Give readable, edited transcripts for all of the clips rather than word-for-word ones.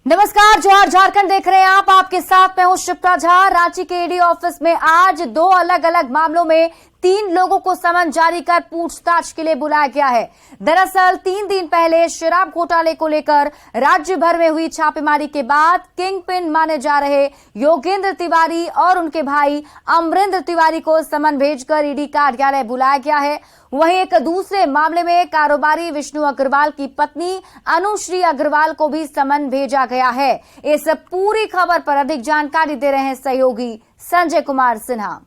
नमस्कार, जोहार झारखंड देख रहे हैं आप। आपके साथ मैं हूं शिप्रा झा। रांची के ईडी ऑफिस में आज दो अलग अलग मामलों में 3 लोगों को समन जारी कर पूछताछ के लिए बुलाया गया है। दरअसल 3 दिन पहले शराब घोटाले को लेकर राज्य भर में हुई छापेमारी के बाद किंग पिन माने जा रहे योगेंद्र तिवारी और उनके भाई अमरेंद्र तिवारी को समन भेजकर ईडी कार्यालय बुलाया गया है। वहीं एक दूसरे मामले में कारोबारी विष्णु अग्रवाल की पत्नी अनुश्री अग्रवाल को भी समन भेजा गया है। इस पूरी खबर पर अधिक जानकारी दे रहे हैं सहयोगी संजय कुमार सिन्हा।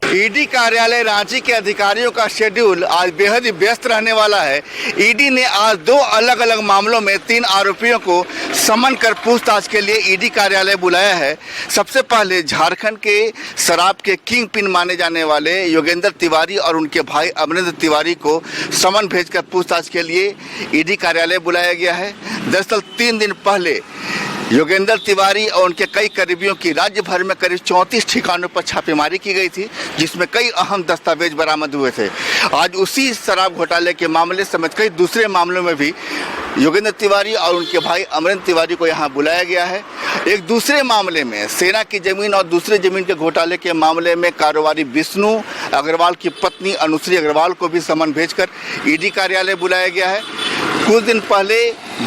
ईडी कार्यालय रांची के अधिकारियों का शेड्यूल आज बेहद ही व्यस्त रहने वाला है। ईडी ने आज 2 अलग अलग मामलों में 3 आरोपियों को समन कर पूछताछ के लिए ईडी कार्यालय बुलाया है। सबसे पहले झारखंड के शराब के किंग पिन माने जाने वाले योगेंद्र तिवारी और उनके भाई अमरेंद्र तिवारी को समन भेजकर पूछताछ के लिए ईडी कार्यालय बुलाया गया है। दरअसल 3 दिन पहले योगेंद्र तिवारी और उनके कई करीबियों की राज्य भर में करीब 34 ठिकानों पर छापेमारी की गई थी, जिसमें कई अहम दस्तावेज बरामद हुए थे। आज उसी शराब घोटाले के मामले समेत कई दूसरे मामलों में भी योगेंद्र तिवारी और उनके भाई अमरेंद्र तिवारी को यहां बुलाया गया है। एक दूसरे मामले में सेना की जमीन और दूसरे जमीन के घोटाले के मामले में कारोबारी विष्णु अग्रवाल की पत्नी अनुश्री अग्रवाल को भी समन भेजकर ईडी कार्यालय बुलाया गया है। कुछ दिन पहले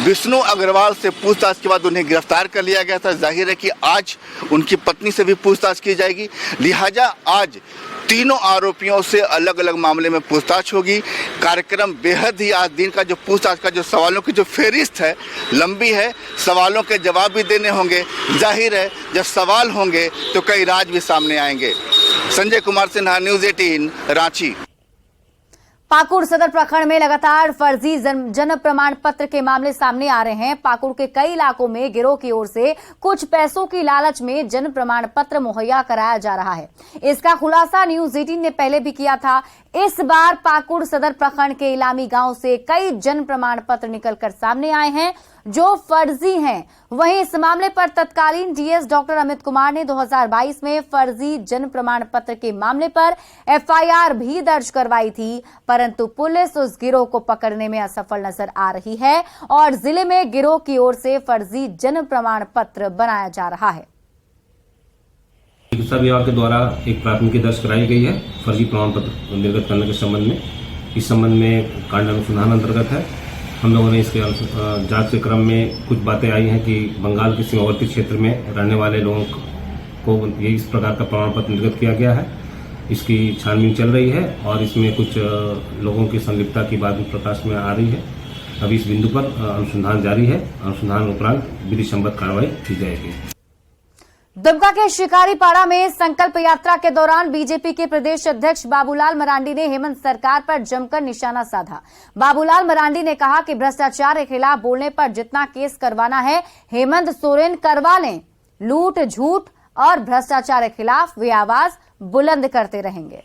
विष्णु अग्रवाल से पूछताछ के बाद उन्हें गिरफ्तार कर लिया गया था। जाहिर है कि आज उनकी पत्नी से भी पूछताछ की जाएगी, लिहाजा आज तीनों आरोपियों से अलग अलग मामले में पूछताछ होगी। कार्यक्रम बेहद ही आज दिन का जो पूछताछ का जो सवालों की जो फेरिस्त है लंबी है। सवालों के जवाब भी देने होंगे। जाहिर है जब सवाल होंगे तो कई राज भी सामने आएंगे। संजय कुमार सिन्हा, न्यूज़ 18 रांची। पाकुड़ सदर प्रखंड में लगातार फर्जी जन्म प्रमाण पत्र के मामले सामने आ रहे हैं। पाकुड़ के कई इलाकों में गिरोह की ओर से कुछ पैसों की लालच में जन्म प्रमाण पत्र मुहैया कराया जा रहा है। इसका खुलासा न्यूज़ 18 ने पहले भी किया था। इस बार पाकुड़ सदर प्रखंड के इलामी गांव से कई जन्म प्रमाण पत्र निकलकर सामने आए हैं जो फर्जी हैं। वहीं इस मामले पर तत्कालीन डीएस डॉक्टर अमित कुमार ने 2022 में फर्जी जन्म प्रमाण पत्र के मामले पर एफआईआर भी दर्ज करवाई थी, परंतु पुलिस उस गिरोह को पकड़ने में असफल नजर आ रही है और जिले में गिरोह की ओर से फर्जी जन्म प्रमाण पत्र बनाया जा रहा है। चिकित्सा विभाग के द्वारा एक प्राथमिकी दर्ज कराई गई है फर्जी प्रमाण पत्र निर्गत करने के संबंध में। इस संबंध में कांड अनुसंधान अंतर्गत है। हम लोगों ने इसके जांच के क्रम में कुछ बातें आई हैं कि बंगाल के सीमावर्ती क्षेत्र में रहने वाले लोगों को ये इस प्रकार का प्रमाण पत्र निर्गत किया गया है। इसकी छानबीन चल रही है और इसमें कुछ लोगों की संलिप्तता की बात प्रकाश में आ रही है। अभी इस बिंदु पर अनुसंधान जारी है। अनुसंधान उपरांत विधि सम्मत कार्रवाई की जाएगी। दुमका के शिकारीपाड़ा में संकल्प यात्रा के दौरान बीजेपी के प्रदेश अध्यक्ष बाबूलाल मरांडी ने हेमंत सरकार पर जमकर निशाना साधा। बाबूलाल मरांडी ने कहा कि भ्रष्टाचार के खिलाफ बोलने पर जितना केस करवाना है हेमंत सोरेन करवा लें। लूट, झूठ और भ्रष्टाचार के खिलाफ वे आवाज बुलंद करते रहेंगे।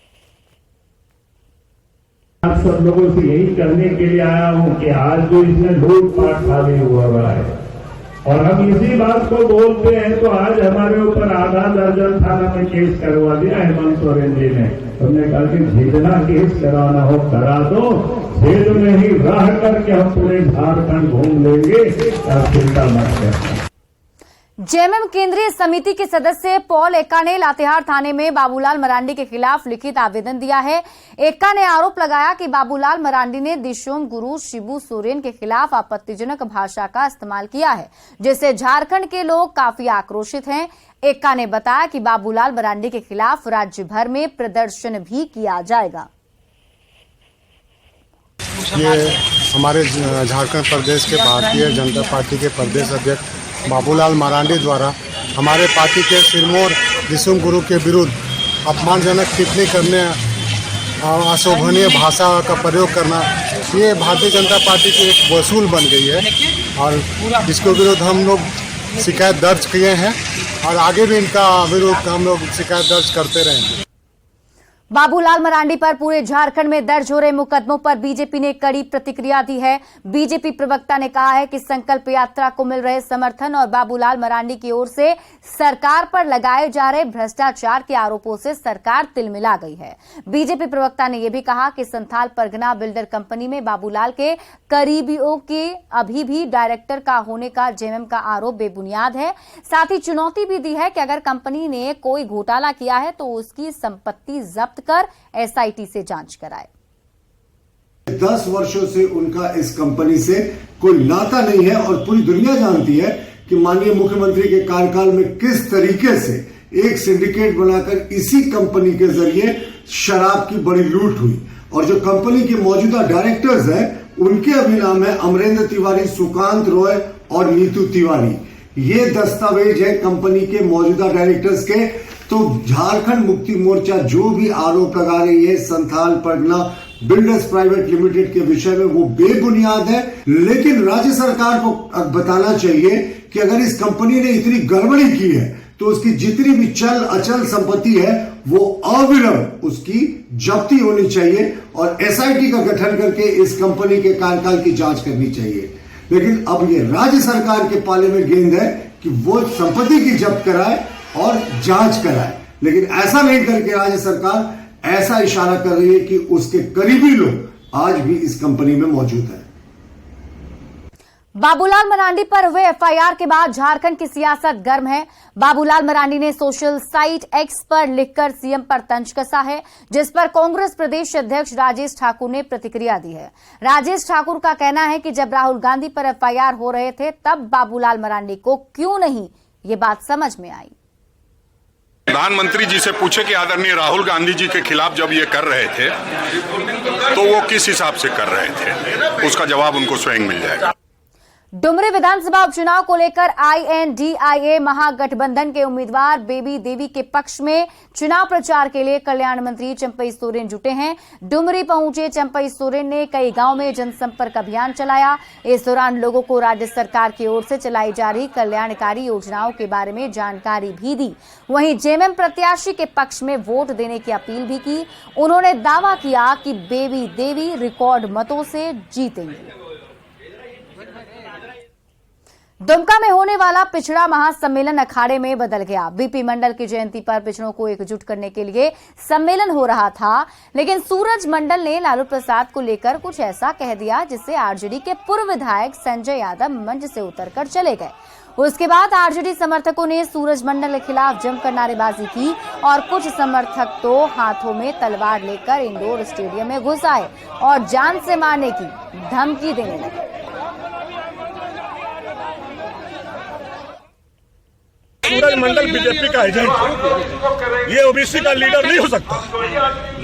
आप सब लोगों से यही करने के लिए आया हूं कि आज जो इसमें लूटपाट खाली हुआ है और हम इसी बात को बोलते हैं, तो आज हमारे ऊपर आधा दर्जन थाना में केस करवा दिया हेमंत सोरेन जी ने। हमने कहा कि जितना केस कराना हो करा दो, जेल में ही रह करके हम पूरे झारखंड घूम लेंगे, आप चिंता मत करना। जेएमएम केंद्रीय समिति के सदस्य पॉल एक्का ने लातेहार थाने में बाबूलाल मरांडी के खिलाफ लिखित आवेदन दिया है। एक्का ने आरोप लगाया कि बाबूलाल मरांडी ने दिशोम गुरु शिबू सोरेन के खिलाफ आपत्तिजनक भाषा का इस्तेमाल किया है, जिससे झारखंड के लोग काफी आक्रोशित हैं। एक्का ने बताया कि बाबूलाल मरांडी के खिलाफ राज्य भर में प्रदर्शन भी किया जाएगा। ये हमारे झारखंड प्रदेश के भारतीय जनता पार्टी के प्रदेश अध्यक्ष बाबूलाल मरांडी द्वारा हमारे पार्टी के सिरमौर दिशुम गुरु के विरुद्ध अपमानजनक टिप्पणी करने, अशोभनीय भाषा का प्रयोग करना, ये भारतीय जनता पार्टी की एक वसूल बन गई है और इसके विरुद्ध हम लोग शिकायत दर्ज किए हैं और आगे भी इनका विरुद्ध हम लोग शिकायत दर्ज करते रहेंगे। बाबूलाल मरांडी पर पूरे झारखंड में दर्ज हो रहे मुकदमों पर बीजेपी ने कड़ी प्रतिक्रिया दी है। बीजेपी प्रवक्ता ने कहा है कि संकल्प यात्रा को मिल रहे समर्थन और बाबूलाल मरांडी की ओर से सरकार पर लगाए जा रहे भ्रष्टाचार के आरोपों से सरकार तिलमिला गई है। बीजेपी प्रवक्ता ने यह भी कहा कि संथाल परगना बिल्डर कंपनी में बाबूलाल के करीबियों के अभी भी डायरेक्टर का होने का जेएमएम का आरोप बेबुनियाद है। साथ ही चुनौती भी दी है कि अगर कंपनी ने कोई घोटाला किया है तो उसकी संपत्ति जब्त कर एसआईटी से जांच कराए। 10 वर्षों से उनका इस कंपनी से कोई नाता नहीं है और पूरी दुनिया जानती है कि माननीय मुख्यमंत्री के कार्यकाल में किस तरीके से एक सिंडिकेट बनाकर इसी कंपनी के जरिए शराब की बड़ी लूट हुई। और जो कंपनी के मौजूदा डायरेक्टर्स हैं उनके अभी नाम है अमरेंद्र तिवारी, सुकांत रॉय और नीतू तिवारी। ये दस्तावेज है कंपनी के मौजूदा डायरेक्टर्स के। तो झारखंड मुक्ति मोर्चा जो भी आरोप लगा रही है Santhal Pargana builders private limited के विषय में वो बेबुनियाद है। लेकिन राज्य सरकार को बताना चाहिए कि अगर इस कंपनी ने इतनी गड़बड़ी की है तो उसकी जितनी भी चल अचल संपत्ति है वो अविलंब उसकी जब्ती होनी चाहिए और एसआईटी का गठन करके इस कंपनी के कार्यकाल की जांच करनी चाहिए। लेकिन अब ये राज्य सरकार के पाले में गेंद है कि वो संपत्ति की जब्त कराए और जांच कराए। लेकिन ऐसा नहीं करके राज्य सरकार ऐसा इशारा कर रही है कि उसके करीबी लोग आज भी इस कंपनी में मौजूद हैं। बाबूलाल मरांडी पर हुए एफआईआर के बाद झारखंड की सियासत गर्म है। बाबूलाल मरांडी ने सोशल साइट एक्स पर लिखकर सीएम पर तंज कसा है, जिस पर कांग्रेस प्रदेश अध्यक्ष राजेश ठाकुर ने प्रतिक्रिया दी है। राजेश ठाकुर का कहना है कि जब राहुल गांधी पर एफआईआर हो रहे थे तब बाबूलाल मरांडी को क्यों नहीं, ये बात समझ में आई। प्रधानमंत्री जी से पूछे कि आदरणीय राहुल गांधी जी के खिलाफ जब ये कर रहे थे तो वो किस हिसाब से कर रहे थे, उसका जवाब उनको स्वयं मिल जाएगा। डुमरी विधानसभा उपचुनाव को लेकर आईएनडीआईए महागठबंधन के उम्मीदवार बेबी देवी के पक्ष में चुनाव प्रचार के लिए कल्याण मंत्री चंपई सोरेन जुटे हैं। डुमरी पहुंचे चंपई सोरेन ने कई गांव में जनसंपर्क अभियान चलाया। इस दौरान लोगों को राज्य सरकार की ओर से चलाई जा रही कल्याणकारी योजनाओं के बारे में जानकारी भी दी। वहीं जेएमएम प्रत्याशी के पक्ष में वोट देने की अपील भी की। उन्होंने दावा किया कि बेबी देवी रिकॉर्ड मतों से जीतेंगी। दुमका में होने वाला पिछड़ा महासम्मेलन अखाड़े में बदल गया। बीपी मंडल की जयंती पर पिछड़ों को एकजुट करने के लिए सम्मेलन हो रहा था, लेकिन सूरज मंडल ने लालू प्रसाद को लेकर कुछ ऐसा कह दिया जिससे आरजेडी के पूर्व विधायक संजय यादव मंच से उतरकर चले गए। उसके बाद आरजेडी समर्थकों ने सूरज मंडल के खिलाफ जमकर नारेबाजी की और कुछ समर्थक तो हाथों में तलवार लेकर इंडोर स्टेडियम में घुस आए और जान से मारने की धमकी देने लगे। सूरज मंडल बीजेपी का एजेंट है, ये ओबीसी का लीडर नहीं हो सकता।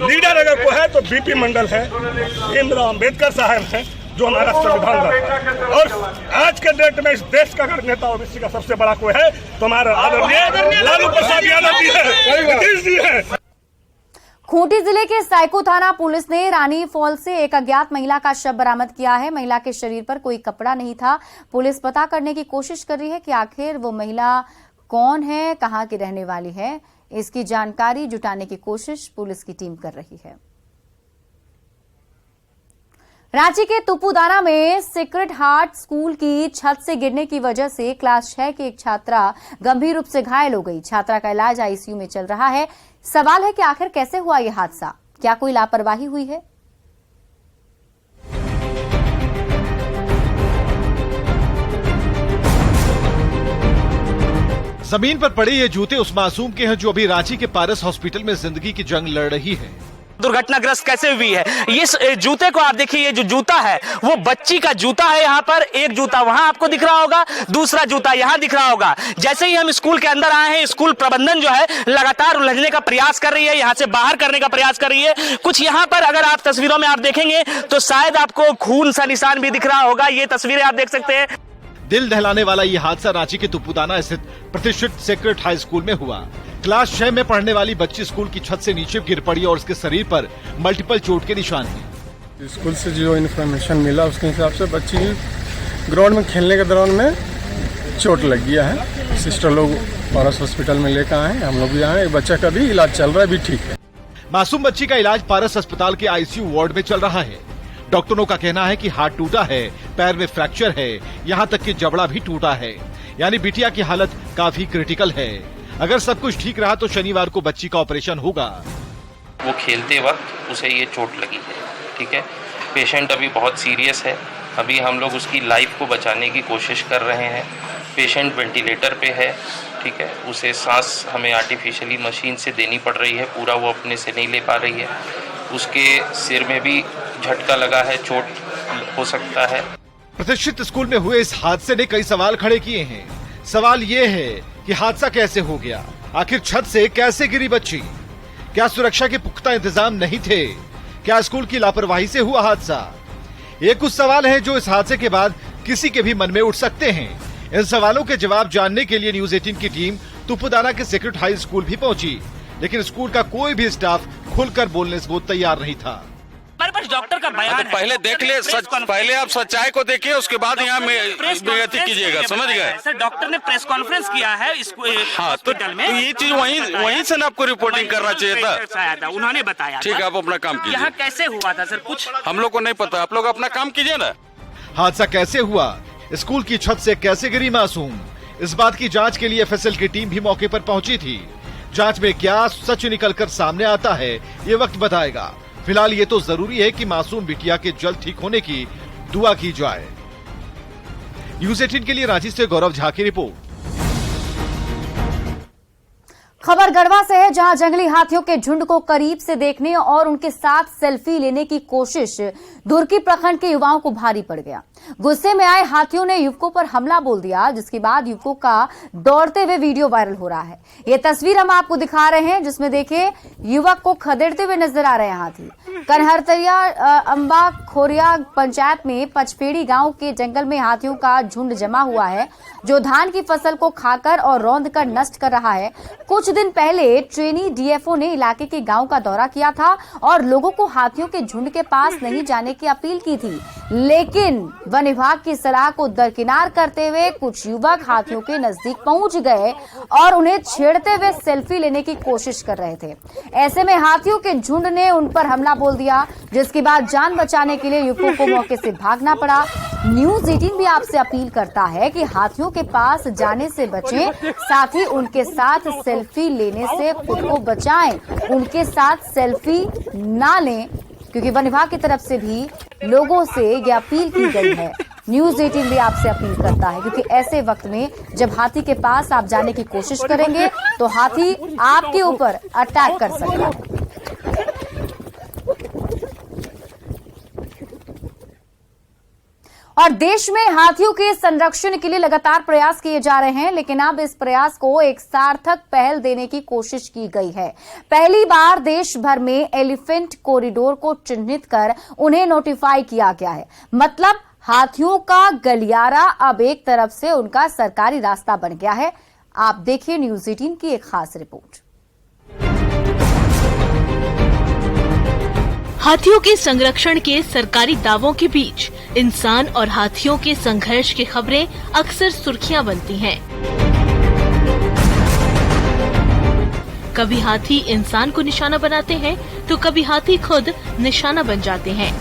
लीडर अगर कोई है तो बीपी मंडल है, भीमराव अंबेडकर साहब है जो हमारा संविधान रखता है। और आज के डेट में इस देश का अगर नेता ओबीसी का सबसे बड़ा कोई है तो हमारा आदरणीय लालू प्रसाद यादव जी है, नीतीश जी है। खूंटी जिले के साइको थाना पुलिस ने रानी फॉल से एक अज्ञात महिला का शव बरामद किया है। महिला के शरीर पर कोई कपड़ा नहीं था। पुलिस पता करने की कोशिश कर रही है कि आखिर वो महिला कौन है, कहां की रहने वाली है। इसकी जानकारी जुटाने की कोशिश पुलिस की टीम कर रही है। रांची के तुपुदाना में सेक्रेड हार्ट स्कूल की छत से गिरने की वजह से क्लास 6 की एक छात्रा गंभीर रूप से घायल हो गई। छात्रा का इलाज आईसीयू में चल रहा है। सवाल है कि आखिर कैसे हुआ यह हादसा, क्या कोई लापरवाही हुई है? जमीन पर पड़े ये जूते उस मासूम के हैं जो अभी रांची के पारस हॉस्पिटल में जिंदगी की जंग लड़ रही है। दुर्घटनाग्रस्त कैसे हुई है, इस जूते को आप देखिए, ये जो जूता है वो बच्ची का जूता है। यहाँ पर एक जूता वहां आपको दिख रहा होगा, दूसरा जूता यहाँ दिख रहा होगा। जैसे ही हम स्कूल के अंदर आए हैं, स्कूल प्रबंधन जो है लगातार उलझने का प्रयास कर रही है, यहाँ से बाहर करने का प्रयास कर रही है। कुछ यहाँ पर अगर आप तस्वीरों में आप देखेंगे तो शायद आपको खून सा निशान भी दिख रहा होगा। ये तस्वीरें आप देख सकते हैं। दिल दहलाने वाला ये हादसा रांची के तुपुदाना स्थित प्रतिष्ठित सेक्रेड हाई स्कूल में हुआ। क्लास 6 में पढ़ने वाली बच्ची स्कूल की छत से नीचे गिर पड़ी और उसके शरीर पर मल्टीपल चोट के निशान हैं। स्कूल से जो इन्फॉर्मेशन मिला उसके हिसाब से बच्ची ग्राउंड में खेलने के दौरान में चोट लग गया है। सिस्टर लोग पारस हॉस्पिटल में लेकर आए, हम लोग भी आए। बच्चा का भी इलाज चल रहा है, भी ठीक है। मासूम बच्ची का इलाज पारस अस्पताल के आईसीयू वार्ड में चल रहा है। डॉक्टरों का कहना है कि हाथ टूटा है, पैर में फ्रैक्चर है, यहाँ तक कि जबड़ा भी टूटा है, यानी बिटिया की हालत काफी क्रिटिकल है। अगर सब कुछ ठीक रहा तो शनिवार को बच्ची का ऑपरेशन होगा। वो खेलते वक्त उसे ये चोट लगी है, ठीक है। पेशेंट अभी बहुत सीरियस है। अभी हम लोग उसकी लाइफ को बचाने की कोशिश कर रहे हैं। पेशेंट वेंटिलेटर पे है, ठीक है। उसे सांस हमें आर्टिफिशियली मशीन से देनी पड़ रही है, पूरा वो अपने से नहीं ले पा रही है। उसके सिर में भी झटका लगा है, चोट हो सकता है। प्रतिष्ठित स्कूल में हुए इस हादसे ने कई सवाल खड़े किए हैं। सवाल ये है कि हादसा कैसे हो गया, आखिर छत से कैसे गिरी बच्ची, क्या सुरक्षा के पुख्ता इंतजाम नहीं थे, क्या स्कूल की लापरवाही से हुआ हादसा। ये कुछ सवाल हैं जो इस हादसे के बाद किसी के भी मन में उठ सकते हैं। इन सवालों के जवाब जानने के लिए न्यूज 18 की टीम तुपुदाना के सेक्रेट हाई स्कूल भी पहुंची, लेकिन स्कूल का कोई भी स्टाफ खुलकर बोलने को तैयार नहीं था। हमारे पास डॉक्टर का बयान है। पहले देख ले, पहले आप सच्चाई को देखिए, उसके बाद यहाँ में बेइज्जती कीजिएगा, समझ गए। सर, डॉक्टर ने प्रेस कॉन्फ्रेंस किया है हॉस्पिटल में, तो ये चीज वहीं से ना आपको रिपोर्टिंग करना चाहिए था। उन्होंने बताया। ठीक है, आप अपना काम कीजिए। यहाँ कैसे हुआ था सर, कुछ हम लोग को नहीं पता, आप लोग अपना काम कीजिए ना। हादसा कैसे हुआ, स्कूल की छत से कैसे गिरी मासूम, इस बात की जांच के लिए एफएसएल की टीम भी मौके पर पहुंची थी। जांच में क्या सच निकलकर सामने आता है ये वक्त बताएगा। फिलहाल ये तो जरूरी है कि मासूम बिटिया के जल्द ठीक होने की दुआ की जाए। न्यूज 18 के लिए रांची से गौरव झा की रिपोर्ट। खबर गढ़वा से है, जहां जंगली हाथियों के झुंड को करीब से देखने और उनके साथ सेल्फी लेने की कोशिश दुर्की प्रखंड के युवाओं को भारी पड़ गया। गुस्से में आए हाथियों ने युवकों पर हमला बोल दिया, जिसके बाद युवकों का दौड़ते हुए वीडियो वायरल हो रहा है। ये तस्वीर हम आपको दिखा रहे हैं, जिसमें देखिए युवक को खदेड़ते हुए नजर आ रहे हैं हाथी। कनहरतरिया अंबा खोरिया पंचायत में पचपेड़ी गांव के जंगल में हाथियों का झुंड जमा हुआ है, जो धान की फसल को खाकर और रौंद कर नष्ट कर रहा है। कुछ दिन पहले ट्रेनी डीएफओ ने इलाके के गांव का दौरा किया था और लोगों को हाथियों के झुंड के पास नहीं जाने की अपील की थी, लेकिन वन विभाग की सलाह को दरकिनार करते हुए कुछ युवक हाथियों के नजदीक पहुंच गए और उन्हें छेड़ते हुए सेल्फी लेने की कोशिश कर रहे थे। ऐसे में हाथियों के झुंड ने उन पर हमला बोल दिया, जिसके बाद जान बचाने के लिए युवकों को मौके से भागना पड़ा। न्यूज 18 भी आपसे अपील करता है कि हाथियों के पास जाने से बचें, साथ ही उनके साथ सेल्फी लेने से खुद को बचाएं, उनके साथ सेल्फी ना लें, क्योंकि वन विभाग की तरफ से भी लोगों से यह अपील की गई है। न्यूज 18 भी आपसे अपील करता है, क्योंकि ऐसे वक्त में जब हाथी के पास आप जाने की कोशिश करेंगे तो हाथी आपके ऊपर अटैक कर सकता है। और देश में हाथियों के संरक्षण के लिए लगातार प्रयास किए जा रहे हैं, लेकिन अब इस प्रयास को एक सार्थक पहल देने की कोशिश की गई है। पहली बार देश भर में एलिफेंट कॉरिडोर को चिन्हित कर उन्हें नोटिफाई किया गया है। मतलब हाथियों का गलियारा अब एक तरफ से उनका सरकारी रास्ता बन गया है। आप देखिए न्यूज 18 की एक खास रिपोर्ट। हाथियों के संरक्षण के सरकारी दावों के बीच इंसान और हाथियों के संघर्ष की खबरें अक्सर सुर्खियां बनती हैं। कभी हाथी इंसान को निशाना बनाते हैं तो कभी हाथी खुद निशाना बन जाते हैं।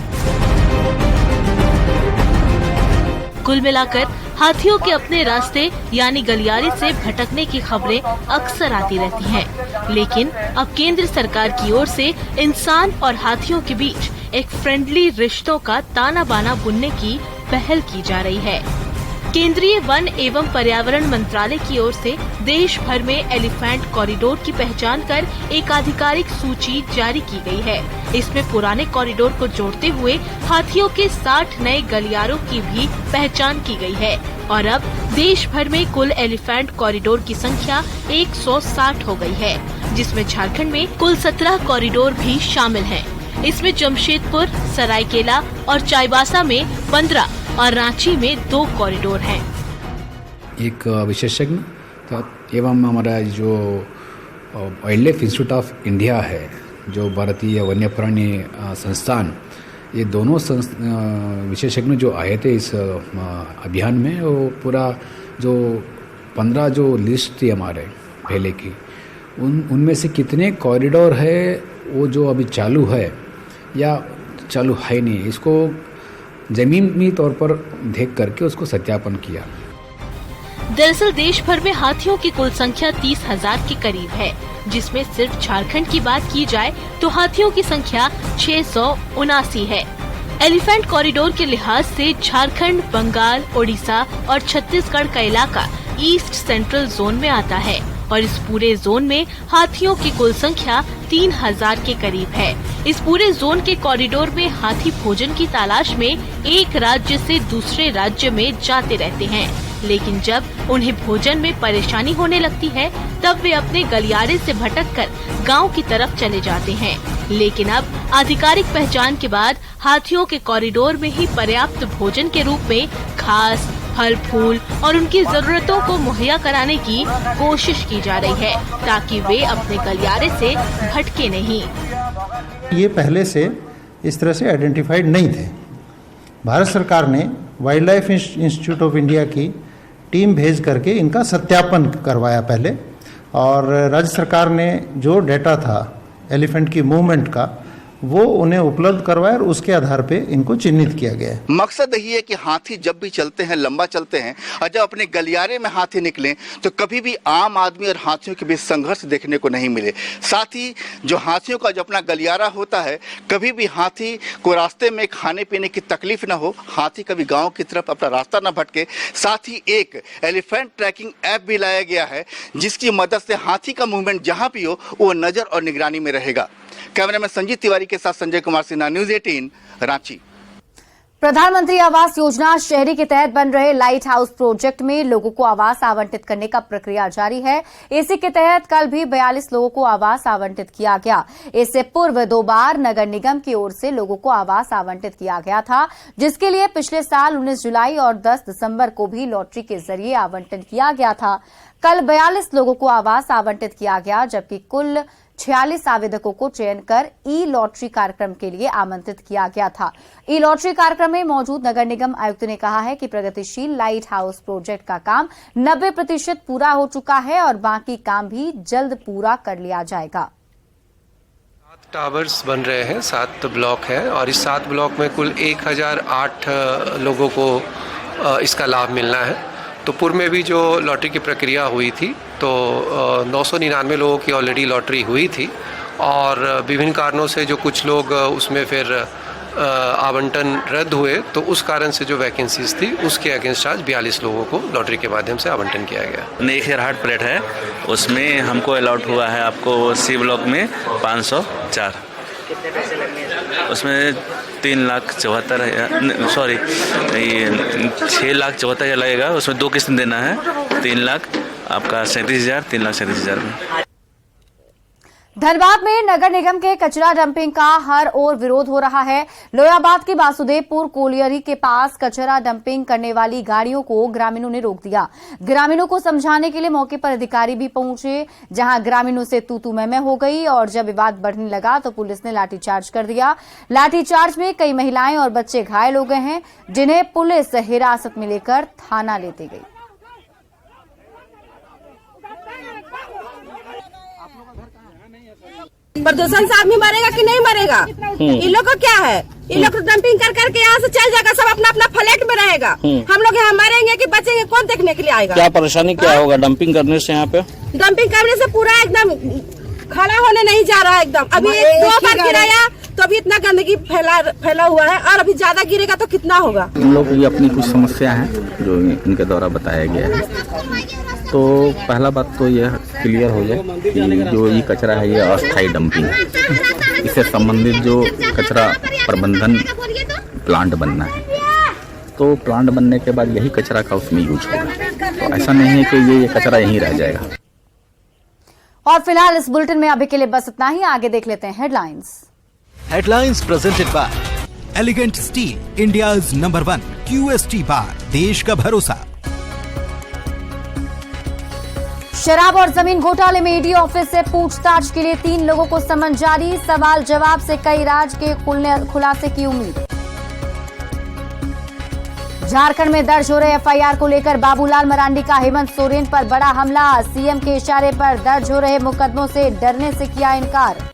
कुल मिलाकर हाथियों के अपने रास्ते यानी गलियारे से भटकने की खबरें अक्सर आती रहती हैं, लेकिन अब केंद्र सरकार की ओर से इंसान और हाथियों के बीच एक फ्रेंडली रिश्तों का ताना बाना बुनने की पहल की जा रही है। केंद्रीय वन एवं पर्यावरण मंत्रालय की ओर से देश भर में एलिफेंट कॉरिडोर की पहचान कर एक आधिकारिक सूची जारी की गई है। इसमें पुराने कॉरिडोर को जोड़ते हुए हाथियों के 60 नए गलियारों की भी पहचान की गई है और अब देश भर में कुल एलिफेंट कॉरिडोर की संख्या 160 हो गई है, जिसमें झारखंड में कुल 17 कॉरिडोर भी शामिल हैं। इसमें जमशेदपुर, सरायकेला और चाईबासा में 15 और रांची में 2 कॉरिडोर हैं। एक विशेषज्ञ एवं हमारा जो wild life institute of India है, जो भारतीय वन्य प्राणी संस्थान, ये दोनों विशेषज्ञ जो आए थे इस अभियान में, वो पूरा जो 15 जो लिस्ट थी हमारे पहले की, उनमें से कितने कॉरिडोर है वो जो अभी चालू है या चालू है नहीं, इसको ज़मीनी तौर पर देख करके उसको सत्यापन किया। दरअसल देश भर में हाथियों की कुल संख्या 30,000 के करीब है, जिसमें सिर्फ झारखंड की बात की जाए तो हाथियों की संख्या 679 है। एलिफेंट कॉरिडोर के लिहाज से झारखंड, बंगाल, ओडिशा और छत्तीसगढ़ का इलाका ईस्ट सेंट्रल जोन में आता है और इस पूरे जोन में हाथियों की कुल संख्या 3,000 के करीब है। इस पूरे जोन के कॉरिडोर में हाथी भोजन की तलाश में एक राज्य से दूसरे राज्य में जाते रहते हैं, लेकिन जब उन्हें भोजन में परेशानी होने लगती है तब वे अपने गलियारे से भटककर गांव की तरफ चले जाते हैं। लेकिन अब आधिकारिक पहचान के बाद हाथियों के कॉरिडोर में ही पर्याप्त भोजन के रूप में घास, फल फूल और उनकी जरूरतों को मुहैया कराने की कोशिश की जा रही है, ताकि वे अपने गलियारे से भटके नहीं। ये पहले से इस तरह से आइडेंटिफाइड नहीं थे। भारत सरकार ने wild life institute of India की टीम भेज करके इनका सत्यापन करवाया पहले, और राज्य सरकार ने जो डेटा था एलिफेंट की मूवमेंट का वो उन्हें उपलब्ध करवाया और उसके आधार पे इनको चिन्हित किया गया है। मकसद यही है कि हाथी जब भी चलते हैं, लंबा चलते हैं, और जब अपने गलियारे में हाथी निकलें तो कभी भी आम आदमी और हाथियों के बीच संघर्ष देखने को नहीं मिले। साथ ही जो हाथियों का जो अपना गलियारा होता है, कभी भी हाथी को रास्ते में खाने पीने की तकलीफ ना हो, हाथी कभी गाँव की तरफ अपना रास्ता न भटके। साथ ही एक एलिफेंट ट्रैकिंग ऐप भी लाया गया है, जिसकी मदद से हाथी का मूवमेंट जहाँ भी हो वो नजर और निगरानी में रहेगा। कैमरामैन संजीत तिवारी के साथ संजय कुमार सिन्हा, न्यूज़ 18 रांची। प्रधानमंत्री आवास योजना शहरी के तहत बन रहे लाइट हाउस प्रोजेक्ट में लोगों को आवास आवंटित करने का प्रक्रिया जारी है। इसी के तहत कल भी 42 लोगों को आवास आवंटित किया गया। इससे पूर्व 2 बार नगर निगम की ओर से लोगों को आवास आवंटित किया गया था, जिसके लिए पिछले साल 19 जुलाई और 10 दिसंबर को भी लॉटरी के जरिए आवंटन किया गया था। कल 42 लोगों को आवास आवंटित किया गया, जबकि कुल 46 आवेदकों को चयन कर ई लॉटरी कार्यक्रम के लिए आमंत्रित किया गया था। ई लॉटरी कार्यक्रम में मौजूद नगर निगम आयुक्त ने कहा है कि प्रगतिशील लाइट हाउस प्रोजेक्ट का काम 90% पूरा हो चुका है और बाकी काम भी जल्द पूरा कर लिया जाएगा। 7 टावर्स बन रहे हैं, 7 ब्लॉक हैं और इस 7 ब्लॉक में कुल 1008 लोगों को इसका लाभ मिलना है। तो पूर्व में भी जो लॉटरी की प्रक्रिया हुई थी तो 999 लोगों की ऑलरेडी लॉटरी हुई थी और विभिन्न कारणों से जो कुछ लोग उसमें फिर आवंटन रद्द हुए, तो उस कारण से जो वैकेंसीज थी उसके अगेंस्ट आज 42 लोगों को लॉटरी के माध्यम से आवंटन किया गया। 1008 प्लेट है, उसमें हमको अलॉट हुआ है आपको सी ब्लॉक में 504। कितने पैसे लगने? उसमें 3,74,000 सॉरी 6,74,000 लगेगा। उसमें 2 किस्त देना है, 3,00,000 आपका 37,000, 3,37,000 में। धनबाद में नगर निगम के कचरा डंपिंग का हर ओर विरोध हो रहा है। लोयाबाद के वासुदेवपुर कोलियरी के पास कचरा डंपिंग करने वाली गाड़ियों को ग्रामीणों ने रोक दिया। ग्रामीणों को समझाने के लिए मौके पर अधिकारी भी पहुंचे, जहां ग्रामीणों से तू मैं हो गई और जब विवाद बढ़ने लगा तो पुलिस ने लाठीचार्ज कर दिया। लाठीचार्ज में कई महिलाएं और बच्चे घायल हो गए हैं, जिन्हें पुलिस हिरासत में लेकर थाना लेती गई। प्रदूषण से आदमी मरेगा कि नहीं मरेगा? इन लोग को क्या है? इन लोग डंपिंग कर करके यहाँ से चल जाएगा, सब अपना अपना फ्लैट में रहेगा। हम लोग यहाँ मरेंगे कि बचेंगे, कौन देखने के लिए आएगा? क्या परेशानी क्या होगा डंपिंग करने से? यहाँ पे डंपिंग करने से पूरा एकदम खड़ा होने नहीं जा रहा है एकदम। अभी 2 बार गिराया तो अभी इतना गंदगी फैला हुआ है और अभी ज्यादा गिरेगा तो कितना होगा? इन लोग की अपनी कुछ समस्या है जो इनके द्वारा बताया गया है। तो पहला बात तो यह क्लियर हो जाए कि जो ये कचरा है ये अस्थायी डंपिंग, इससे संबंधित जो कचरा प्रबंधन प्लांट बनना है, तो प्लांट बनने के बाद यही कचरा का उसमें यूज होगा। तो ऐसा नहीं है कि ये कचरा यहीं रह जाएगा। और फिलहाल इस बुलेटिन में अभी के लिए बस इतना ही। आगे देख लेते हैं headlines presented by elegant steel, India's number 1 QST बार, देश का भरोसा। शराब और जमीन घोटाले में ईडी ऑफिस से पूछताछ के लिए 3 लोगों को समन जारी। सवाल जवाब से कई राज के खुलासे की उम्मीद। झारखंड में दर्ज हो रहे एफआईआर को लेकर बाबूलाल मरांडी का हेमंत सोरेन पर बड़ा हमला। सीएम के इशारे पर दर्ज हो रहे मुकदमों से डरने से किया इनकार।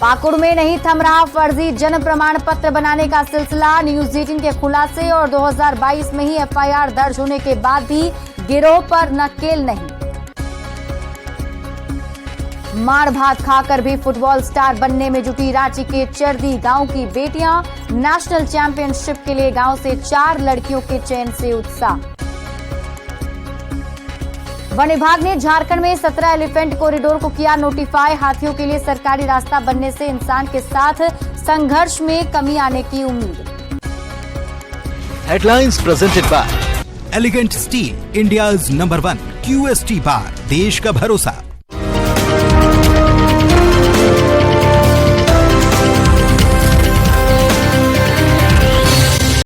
पाकुड़ में नहीं थम रहा फर्जी जन्म प्रमाण पत्र बनाने का सिलसिला। न्यूज 18 के खुलासे और 2022 में ही एफआईआर दर्ज होने के बाद भी गिरोह पर नकेल नहीं। मार भात खाकर भी फुटबॉल स्टार बनने में जुटी रांची के चरदी गांव की बेटियां। नेशनल चैंपियनशिप के लिए गांव से 4 लड़कियों के चयन से उत्साह। वन विभाग ने झारखंड में 17 एलिफेंट कॉरिडोर को किया नोटिफाई। हाथियों के लिए सरकारी रास्ता बनने से इंसान के साथ संघर्ष में कमी आने की उम्मीद। Headlines presented by elegant steel, India's number 1 QST बार, देश का भरोसा।